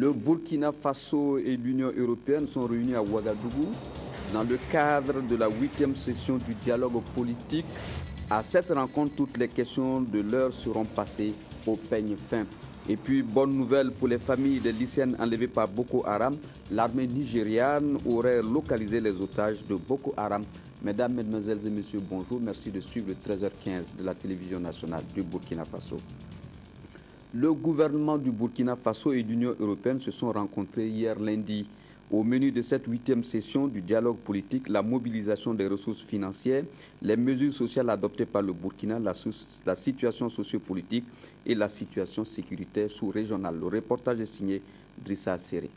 Le Burkina Faso et l'Union européenne sont réunis à Ouagadougou dans le cadre de la 8e session du dialogue politique. À cette rencontre, toutes les questions de l'heure seront passées au peigne fin. Et puis, bonne nouvelle pour les familles des lycéennes enlevées par Boko Haram. L'armée nigériane aurait localisé les otages de Boko Haram. Mesdames, Mesdemoiselles et Messieurs, bonjour. Merci de suivre le 13h15 de la télévision nationale du Burkina Faso. Le gouvernement du Burkina Faso et l'Union européenne se sont rencontrés hier lundi. Au menu de cette 8e session du dialogue politique, la mobilisation des ressources financières, les mesures sociales adoptées par le Burkina, la situation sociopolitique et la situation sécuritaire sous-régionale. Le reportage est signé Drissa Serré.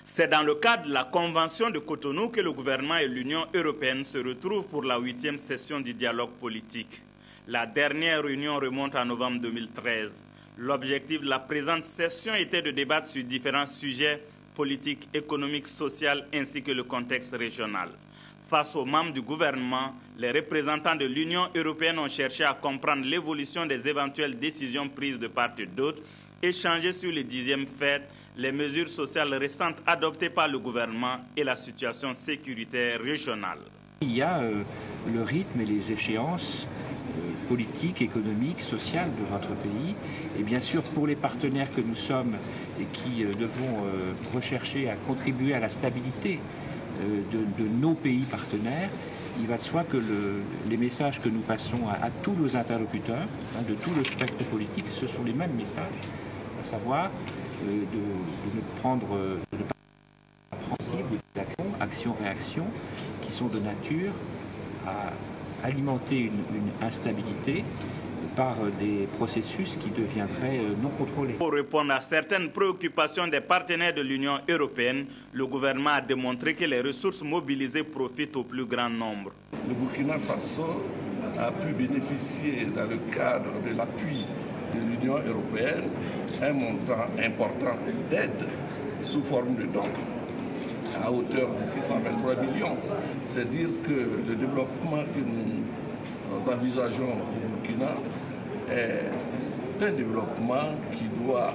C'est dans le cadre de la Convention de Cotonou que le gouvernement et l'Union européenne se retrouvent pour la 8e session du dialogue politique. La dernière réunion remonte à novembre 2013. L'objectif de la présente session était de débattre sur différents sujets politiques, économiques, sociaux ainsi que le contexte régional. Face aux membres du gouvernement, les représentants de l'Union européenne ont cherché à comprendre l'évolution des éventuelles décisions prises de part et d'autre, échanger sur les 10e fêtes, les mesures sociales récentes adoptées par le gouvernement et la situation sécuritaire régionale. Il y a le rythme et les échéances politiques, économiques, sociales de votre pays. Et bien sûr, pour les partenaires que nous sommes et qui devons rechercher à contribuer à la stabilité de nos pays partenaires, il va de soi que les messages que nous passons à tous nos interlocuteurs, de tout le spectre politique, ce sont les mêmes messages, à savoir de ne pas prendre action-réaction, qui sont de nature à alimenter une instabilité par des processus qui deviendraient non contrôlés. Pour répondre à certaines préoccupations des partenaires de l'Union européenne, le gouvernement a démontré que les ressources mobilisées profitent au plus grand nombre. Le Burkina Faso a pu bénéficier dans le cadre de l'appui de l'Union européenne un montant important d'aide sous forme de dons à hauteur de 623 millions. C'est dire que le développement que nous envisageons au Burkina est un développement qui doit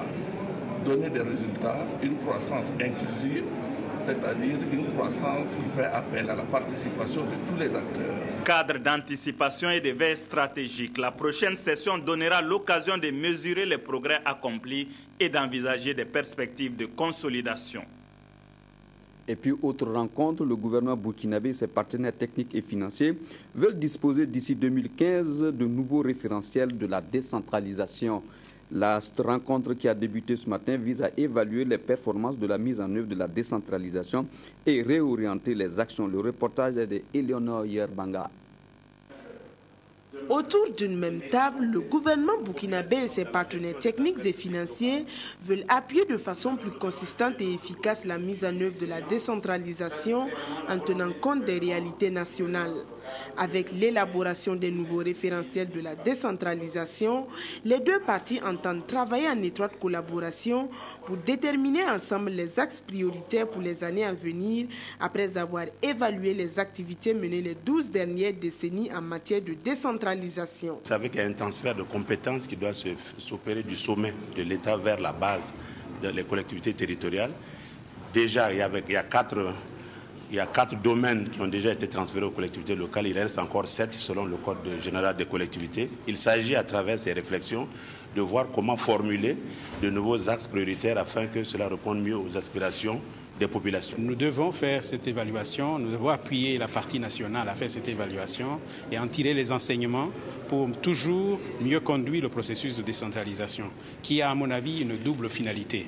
donner des résultats, une croissance inclusive, c'est-à-dire une croissance qui fait appel à la participation de tous les acteurs. Cadre d'anticipation et de veille stratégique, la prochaine session donnera l'occasion de mesurer les progrès accomplis et d'envisager des perspectives de consolidation. Et puis, autre rencontre, le gouvernement burkinabé et ses partenaires techniques et financiers veulent disposer d'ici 2015 de nouveaux référentiels de la décentralisation. La rencontre qui a débuté ce matin vise à évaluer les performances de la mise en œuvre de la décentralisation et réorienter les actions. Le reportage est d'Éléonore Yerbanga. Autour d'une même table, le gouvernement burkinabé et ses partenaires techniques et financiers veulent appuyer de façon plus consistante et efficace la mise en œuvre de la décentralisation en tenant compte des réalités nationales. Avec l'élaboration des nouveaux référentiels de la décentralisation, les deux parties entendent travailler en étroite collaboration pour déterminer ensemble les axes prioritaires pour les années à venir après avoir évalué les activités menées les 12 dernières décennies en matière de décentralisation. C'est avec un transfert de compétences qui doit s'opérer du sommet de l'État vers la base des collectivités territoriales. Déjà, il y a 4 domaines qui ont déjà été transférés aux collectivités locales. Il reste encore 7 selon le Code général des collectivités. Il s'agit à travers ces réflexions de voir comment formuler de nouveaux axes prioritaires afin que cela réponde mieux aux aspirations des populations. Nous devons faire cette évaluation, nous devons appuyer la partie nationale à faire cette évaluation et en tirer les enseignements pour toujours mieux conduire le processus de décentralisation qui a à mon avis une double finalité.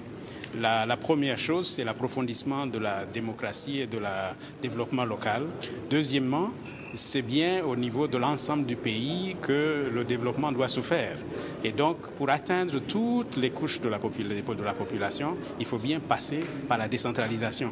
La première chose, c'est l'approfondissement de la démocratie et de la développement local. Deuxièmement, c'est bien au niveau de l'ensemble du pays que le développement doit se faire. Et donc, pour atteindre toutes les couches de la population, il faut bien passer par la décentralisation.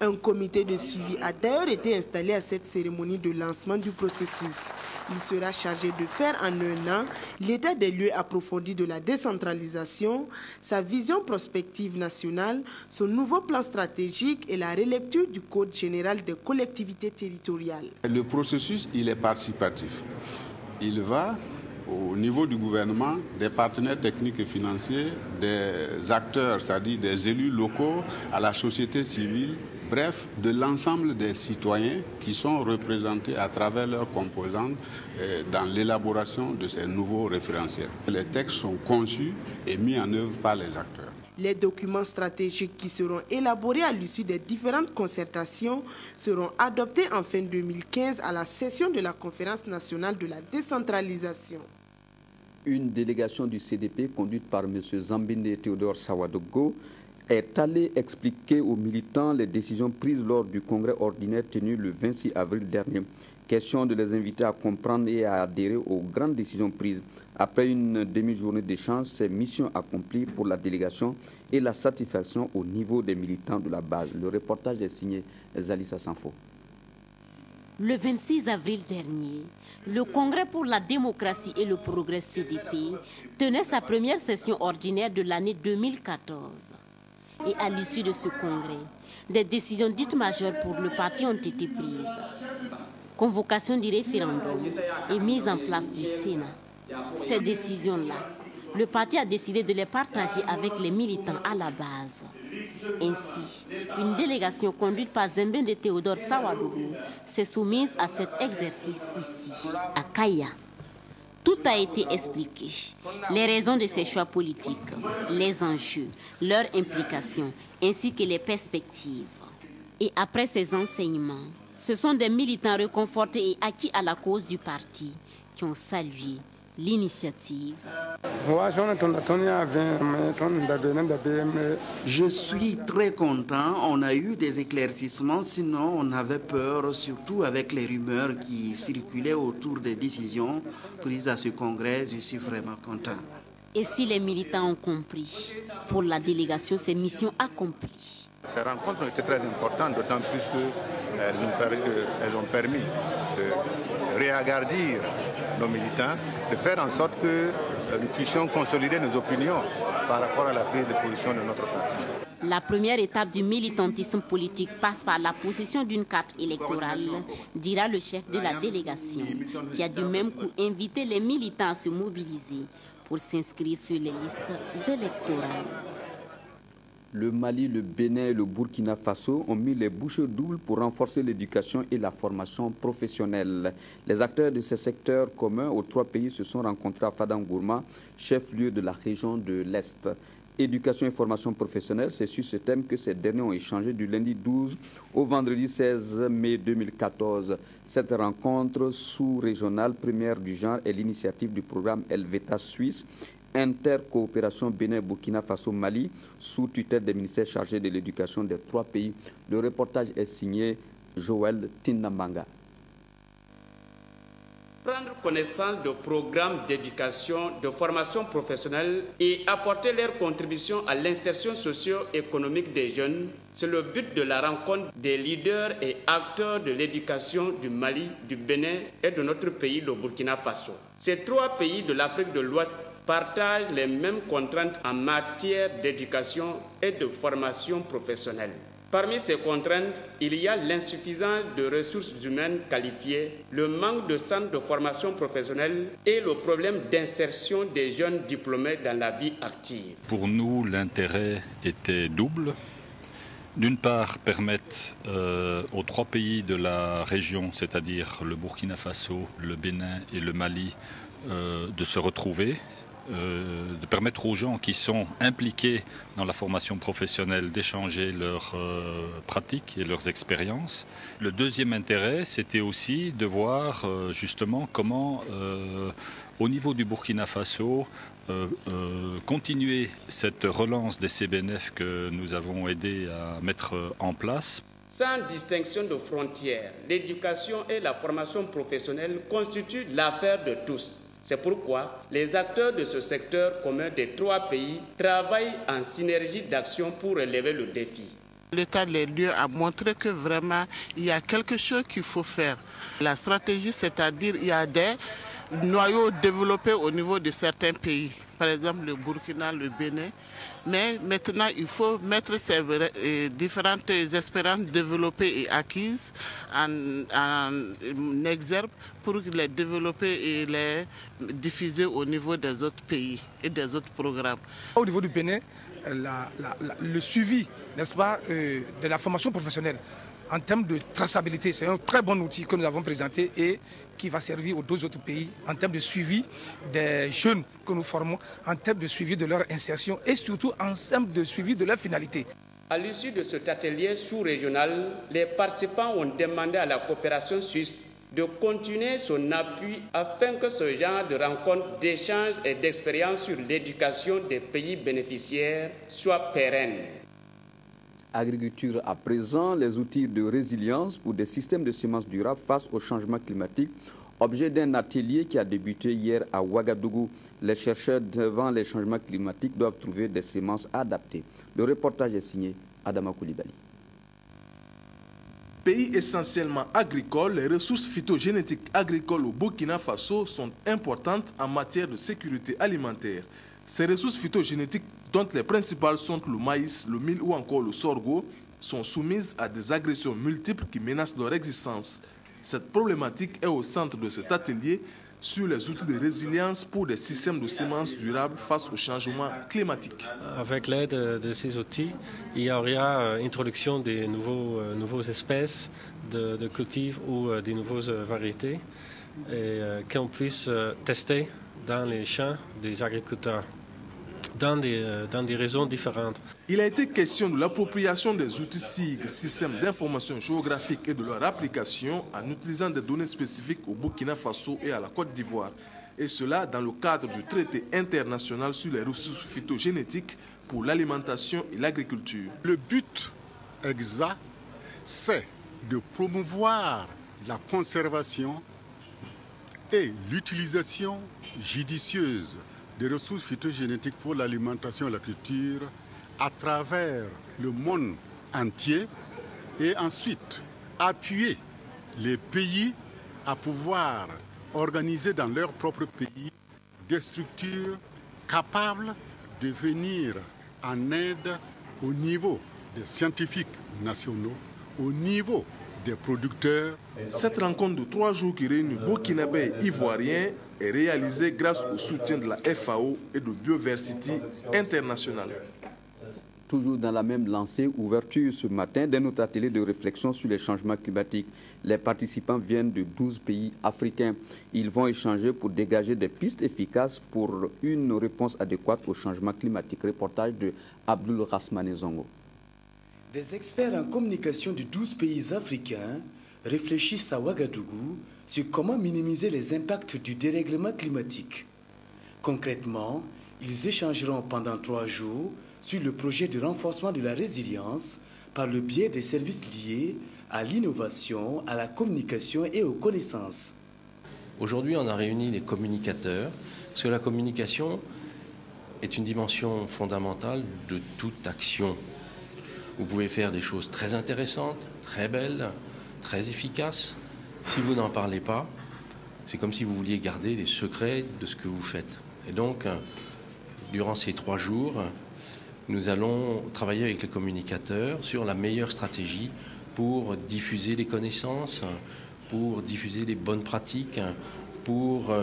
Un comité de suivi a d'ailleurs été installé à cette cérémonie de lancement du processus. Il sera chargé de faire en un an l'état des lieux approfondi de la décentralisation, sa vision prospective nationale, son nouveau plan stratégique et la relecture du Code général des collectivités territoriales. Le processus, il est participatif. Il va au niveau du gouvernement, des partenaires techniques et financiers, des acteurs, c'est-à-dire des élus locaux, à la société civile, bref, de l'ensemble des citoyens qui sont représentés à travers leurs composantes dans l'élaboration de ces nouveaux référentiels. Les textes sont conçus et mis en œuvre par les acteurs. Les documents stratégiques qui seront élaborés à l'issue des différentes concertations seront adoptés en fin 2015 à la session de la Conférence nationale de la décentralisation. Une délégation du CDP conduite par M. Zambinde Théodore Sawadogo est allée expliquer aux militants les décisions prises lors du congrès ordinaire tenu le 26 avril dernier. Question de les inviter à comprendre et à adhérer aux grandes décisions prises. Après une demi-journée d'échange, c'est mission accomplie pour la délégation et la satisfaction au niveau des militants de la base. Le reportage est signé Zalissa Sanfo. Le 26 avril dernier, le Congrès pour la démocratie et le progrès CDP tenait sa première session ordinaire de l'année 2014. Et à l'issue de ce congrès, des décisions dites majeures pour le parti ont été prises. Convocation du référendum et mise en place du Sénat. Ces décisions-là, le parti a décidé de les partager avec les militants à la base. Ainsi, une délégation conduite par Zambinde Théodore Sawadogo s'est soumise à cet exercice ici, à Kaya. Tout a été expliqué. Les raisons de ces choix politiques, les enjeux, leurs implications, ainsi que les perspectives. Et après ces enseignements, ce sont des militants réconfortés et acquis à la cause du parti qui ont salué l'initiative. Je suis très content. On a eu des éclaircissements, sinon on avait peur, surtout avec les rumeurs qui circulaient autour des décisions prises à ce congrès. Je suis vraiment content. Et si les militants ont compris, pour la délégation, c'est mission accomplie. Ces rencontres ont été très importantes, d'autant plus qu'elles ont permis de réagardir nos militants, de faire en sorte que nous puissions consolider nos opinions par rapport à la prise de position de notre parti. La première étape du militantisme politique passe par la possession d'une carte électorale, dira le chef de la délégation, qui a du même coup invité les militants à se mobiliser pour s'inscrire sur les listes électorales. Le Mali, le Bénin et le Burkina Faso ont mis les bouchées doubles pour renforcer l'éducation et la formation professionnelle. Les acteurs de ces secteurs communs aux trois pays se sont rencontrés à Fadangourma, chef-lieu de la région de l'Est. Éducation et formation professionnelle, c'est sur ce thème que ces derniers ont échangé du lundi 12 au vendredi 16 mai 2014. Cette rencontre sous-régionale première du genre est l'initiative du programme Helveta Suisse, intercoopération Bénin-Burkina Faso-Mali, sous tutelle des ministères chargés de l'éducation des trois pays. Le reportage est signé Joël Tinambanga. Prendre connaissance de programmes d'éducation, de formation professionnelle et apporter leur contribution à l'insertion socio-économique des jeunes, c'est le but de la rencontre des leaders et acteurs de l'éducation du Mali, du Bénin et de notre pays, le Burkina Faso. Ces trois pays de l'Afrique de l'Ouest partagent les mêmes contraintes en matière d'éducation et de formation professionnelle. Parmi ces contraintes, il y a l'insuffisance de ressources humaines qualifiées, le manque de centres de formation professionnelle et le problème d'insertion des jeunes diplômés dans la vie active. Pour nous, l'intérêt était double. D'une part, permettre aux trois pays de la région, c'est-à-dire le Burkina Faso, le Bénin et le Mali, de se retrouver, de permettre aux gens qui sont impliqués dans la formation professionnelle d'échanger leurs pratiques et leurs expériences. Le deuxième intérêt, c'était aussi de voir justement comment, au niveau du Burkina Faso, continuer cette relance des CBNF que nous avons aidé à mettre en place. Sans distinction de frontières, l'éducation et la formation professionnelle constituent l'affaire de tous. C'est pourquoi les acteurs de ce secteur commun des trois pays travaillent en synergie d'action pour relever le défi. L'état des lieux a montré que vraiment il y a quelque chose qu'il faut faire. La stratégie, c'est-à-dire il y a des noyaux développés au niveau de certains pays, par exemple le Burkina, le Bénin. Mais maintenant, il faut mettre ces différentes expériences développées et acquises en exergue pour les développer et les diffuser au niveau des autres pays et des autres programmes. Au niveau du Bénin, le suivi, n'est-ce pas, de la formation professionnelle en termes de traçabilité, c'est un très bon outil que nous avons présenté et qui va servir aux deux autres pays en termes de suivi des jeunes que nous formons, en termes de suivi de leur insertion et surtout en termes de suivi de leur finalité. À l'issue de cet atelier sous-régional, les participants ont demandé à la coopération suisse de continuer son appui afin que ce genre de rencontres, d'échanges et d'expériences sur l'éducation des pays bénéficiaires soit pérenne. Agriculture à présent, les outils de résilience pour des systèmes de semences durables face au changement climatique. Objet d'un atelier qui a débuté hier à Ouagadougou. Les chercheurs devant les changements climatiques doivent trouver des semences adaptées. Le reportage est signé Adama Koulibaly. Pays essentiellement agricole, les ressources phytogénétiques agricoles au Burkina Faso sont importantes en matière de sécurité alimentaire. Ces ressources phytogénétiques, dont les principales sont le maïs, le mil ou encore le sorgho, sont soumises à des agressions multiples qui menacent leur existence. Cette problématique est au centre de cet atelier sur les outils de résilience pour des systèmes de semences durables face au changement climatique. Avec l'aide de ces outils, il y aura introduction des nouveaux espèces de cultives ou des nouvelles variétés et qu'on puisse tester dans les champs des agriculteurs, dans des raisons différentes. Il a été question de l'appropriation des outils SIG, systèmes d'information géographique, et de leur application en utilisant des données spécifiques au Burkina Faso et à la Côte d'Ivoire. Et cela dans le cadre du traité international sur les ressources phytogénétiques pour l'alimentation et l'agriculture. Le but exact, c'est de promouvoir la conservation et l'utilisation judicieuse des ressources phytogénétiques pour l'alimentation et la culture à travers le monde entier et ensuite appuyer les pays à pouvoir organiser dans leur propre pays des structures capables de venir en aide au niveau des scientifiques nationaux, au niveau des producteurs. Cette rencontre de 3 jours qui réunit Burkinabés et Ivoiriens est réalisée grâce au soutien de la FAO et de Bioversity International. Toujours dans la même lancée, ouverture ce matin d'un autre atelier de réflexion sur les changements climatiques. Les participants viennent de 12 pays africains. Ils vont échanger pour dégager des pistes efficaces pour une réponse adéquate au changement climatique. Reportage de Abdul Rasmane Zongo. Des experts en communication de 12 pays africains réfléchissent à Ouagadougou sur comment minimiser les impacts du dérèglement climatique. Concrètement, ils échangeront pendant 3 jours sur le projet de renforcement de la résilience par le biais des services liés à l'innovation, à la communication et aux connaissances. Aujourd'hui, on a réuni les communicateurs, parce que la communication est une dimension fondamentale de toute action. Vous pouvez faire des choses très intéressantes, très belles, très efficaces. Si vous n'en parlez pas, c'est comme si vous vouliez garder les secrets de ce que vous faites. Et donc, durant ces 3 jours, nous allons travailler avec les communicateurs sur la meilleure stratégie pour diffuser les connaissances, pour diffuser les bonnes pratiques, pour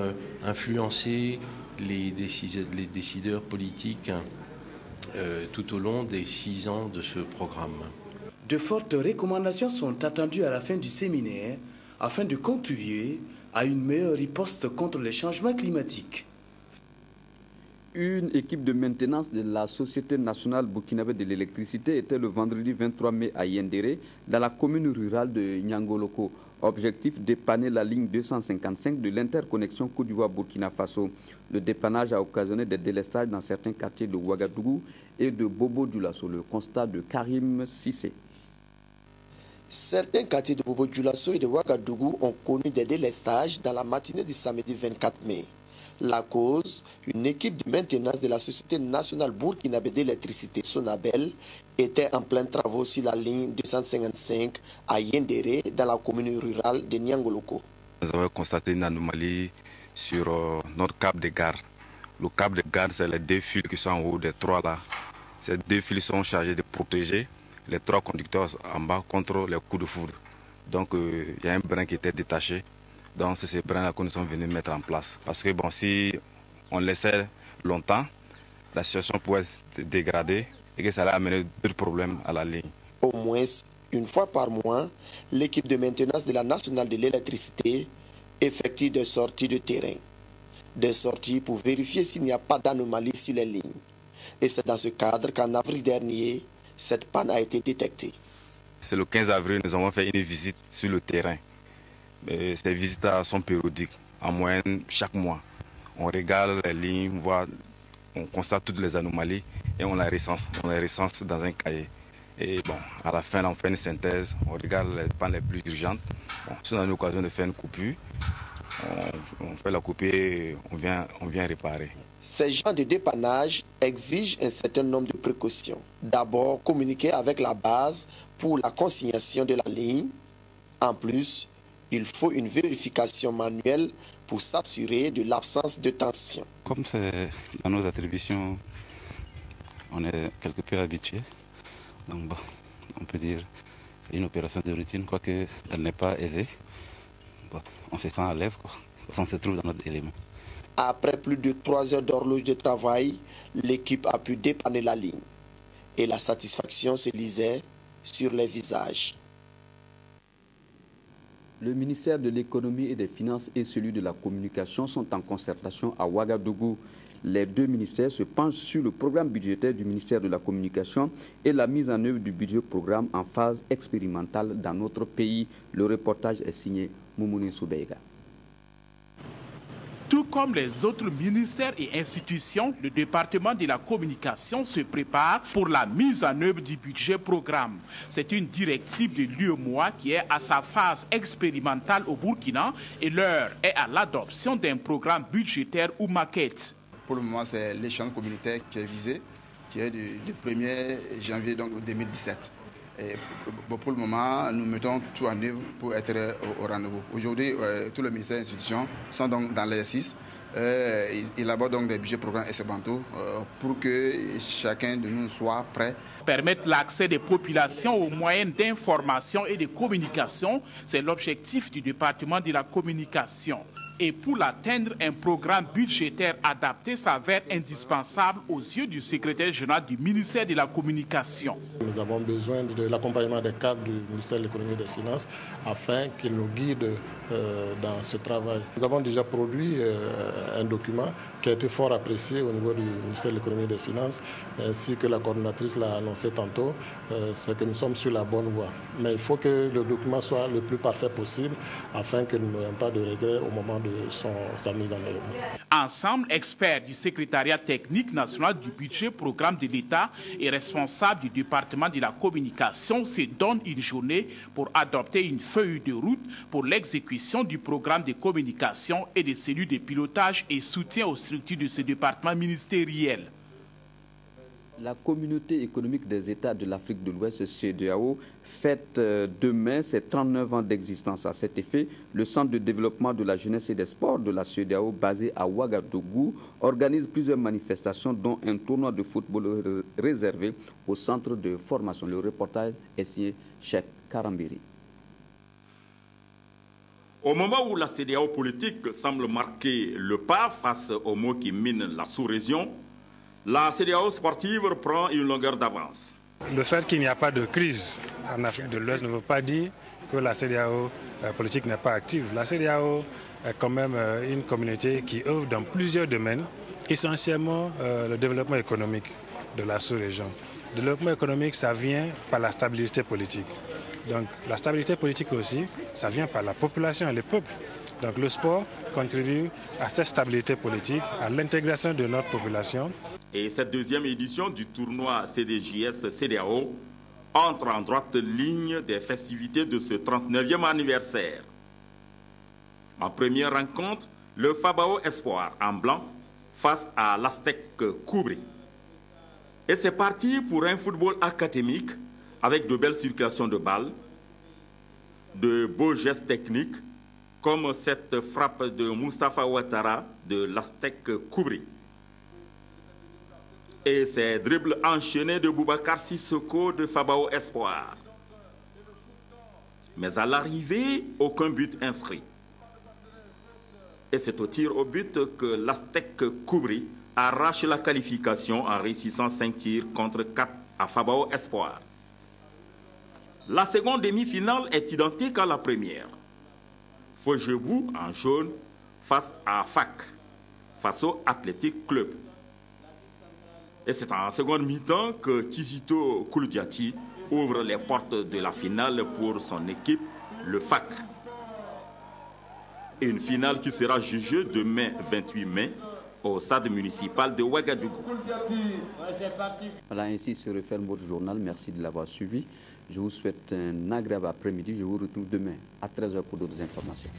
influencer les décideurs politiques tout au long des 6 ans de ce programme. De fortes recommandations sont attendues à la fin du séminaire afin de contribuer à une meilleure riposte contre les changements climatiques. Une équipe de maintenance de la Société nationale burkinabé de l'électricité était le vendredi 23 mai à Yendéré, dans la commune rurale de Nyangoloko. Objectif, dépanner la ligne 255 de l'interconnexion Côte d'Ivoire-Burkina Faso. Le dépannage a occasionné des délestages dans certains quartiers de Ouagadougou et de Bobo-Dioulasso. Le constat de Karim Sissé. Certains quartiers de Bobo-Dioulasso et de Ouagadougou ont connu des délestages dans la matinée du samedi 24 mai. La cause, une équipe de maintenance de la Société nationale burkinabé d'électricité Sonabel était en plein travaux sur la ligne 255 à Yendéré, dans la commune rurale de Nyangoloko. Nous avons constaté une anomalie sur notre câble de garde. Le câble de garde, c'est les 2 fils qui sont en haut des 3 là. Ces 2 fils sont chargés de protéger les 3 conducteurs en bas contre les coups de foudre. Donc il y a un brin qui était détaché. Donc c'est ces brins-là que nous sommes venus mettre en place. Parce que bon, si on laissait longtemps, la situation pourrait se dégrader et que ça allait amener d'autres problèmes à la ligne. Au moins, une fois par mois, l'équipe de maintenance de la nationale de l'électricité effectue des sorties de terrain. Des sorties pour vérifier s'il n'y a pas d'anomalie sur les lignes. Et c'est dans ce cadre qu'en avril dernier, cette panne a été détectée. C'est le 15 avril, nous avons fait une visite sur le terrain. Ces visites sont périodiques, en moyenne chaque mois. On regarde les lignes, on constate toutes les anomalies et on les recense dans un cahier. Et bon, à la fin, on fait une synthèse, on regarde les pannes les plus urgentes. Bon, si on a l'occasion de faire une coupure, on fait la coupure et on vient réparer. Ces genres de dépannage exigent un certain nombre de précautions. D'abord, communiquer avec la base pour la consignation de la ligne. En plus, il faut une vérification manuelle pour s'assurer de l'absence de tension. Comme c'est dans nos attributions, on est quelque peu habitué. Donc bon, on peut dire c'est une opération de routine, quoique elle n'est pas aisée. Bon, on se sent à l'aise, on se trouve dans notre élément. Après plus de 3 heures d'horloge de travail, l'équipe a pu dépanner la ligne. Et la satisfaction se lisait sur les visages. Le ministère de l'économie et des finances et celui de la communication sont en concertation à Ouagadougou. Les 2 ministères se penchent sur le programme budgétaire du ministère de la Communication et la mise en œuvre du budget programme en phase expérimentale dans notre pays. Le reportage est signé Moumouni Soubeiga. Tout comme les autres ministères et institutions, le département de la communication se prépare pour la mise en œuvre du budget programme. C'est une directive de l'UEMOA qui est à sa phase expérimentale au Burkina et l'heure est à l'adoption d'un programme budgétaire ou maquette. Pour le moment, c'est l'échange communautaire qui est visé, qui est du 1er janvier donc, 2017. Et pour le moment, nous mettons tout en œuvre pour être au rendez-vous. Aujourd'hui, tous les ministères et institutions sont donc dans l'exercice. Ils élaborent donc des budgets programmes expérimentaux pour que chacun de nous soit prêt. Permettre l'accès des populations aux moyens d'information et de communication, c'est l'objectif du département de la communication. Et pour l'atteindre, un programme budgétaire adapté s'avère indispensable aux yeux du secrétaire général du ministère de la Communication. Nous avons besoin de l'accompagnement des cadres du ministère de l'économie et des finances afin qu'ils nous guident dans ce travail. Nous avons déjà produit un document qui a été fort apprécié au niveau du ministère de l'économie et des finances, ainsi que la coordonnatrice l'a annoncé tantôt, c'est que nous sommes sur la bonne voie. Mais il faut que le document soit le plus parfait possible afin que nous n'ayons pas de regrets au moment de sa mise en œuvre. Ensemble, experts du secrétariat technique national du budget programme de l'État et responsables du département de la communication se donnent une journée pour adopter une feuille de route pour l'exécution du programme de communication et des cellules de pilotage et soutien aux structures de ce département ministériel. La communauté économique des États de l'Afrique de l'Ouest, CEDEAO, fête demain ses 39 ans d'existence. À cet effet, le Centre de développement de la jeunesse et des sports de la CEDEAO, basé à Ouagadougou, organise plusieurs manifestations, dont un tournoi de football réservé au centre de formation. Le reportage est signé Cheikh Karambiri. Au moment où la CEDEAO politique semble marquer le pas face aux maux qui minent la sous-région, la CEDEAO sportive prend une longueur d'avance. Le fait qu'il n'y a pas de crise en Afrique de l'Ouest ne veut pas dire que la CEDEAO politique n'est pas active. La CEDEAO est quand même une communauté qui œuvre dans plusieurs domaines, essentiellement le développement économique de la sous-région. Le développement économique, ça vient par la stabilité politique. Donc la stabilité politique aussi, ça vient par la population et les peuples. Donc le sport contribue à cette stabilité politique, à l'intégration de notre population. Et cette deuxième édition du tournoi CDJS-CEDEAO entre en droite ligne des festivités de ce 39e anniversaire. En première rencontre, le Fabao Espoir en blanc face à l'Aztec Koubri. Et c'est parti pour un football académique avec de belles circulations de balles, de beaux gestes techniques comme cette frappe de Moustapha Ouattara de l'Aztec Koubri. Et ces dribbles enchaînés de Boubacar Sissoko de Fabao Espoir. Mais à l'arrivée, aucun but inscrit. Et c'est au tir au but que l'Aztec Koubri arrache la qualification en réussissant 5 tirs contre 4 à Fabao Espoir. La seconde demi-finale est identique à la première. Fojebou en jaune face à FAC, Faso Athletic Club. Et c'est en seconde mi-temps que Kizito Kouloudiati ouvre les portes de la finale pour son équipe, le FAC. Une finale qui sera jugée demain 28 mai au stade municipal de Ouagadougou. Voilà, ainsi se referme votre journal. Merci de l'avoir suivi. Je vous souhaite un agréable après-midi. Je vous retrouve demain à 13h pour d'autres informations.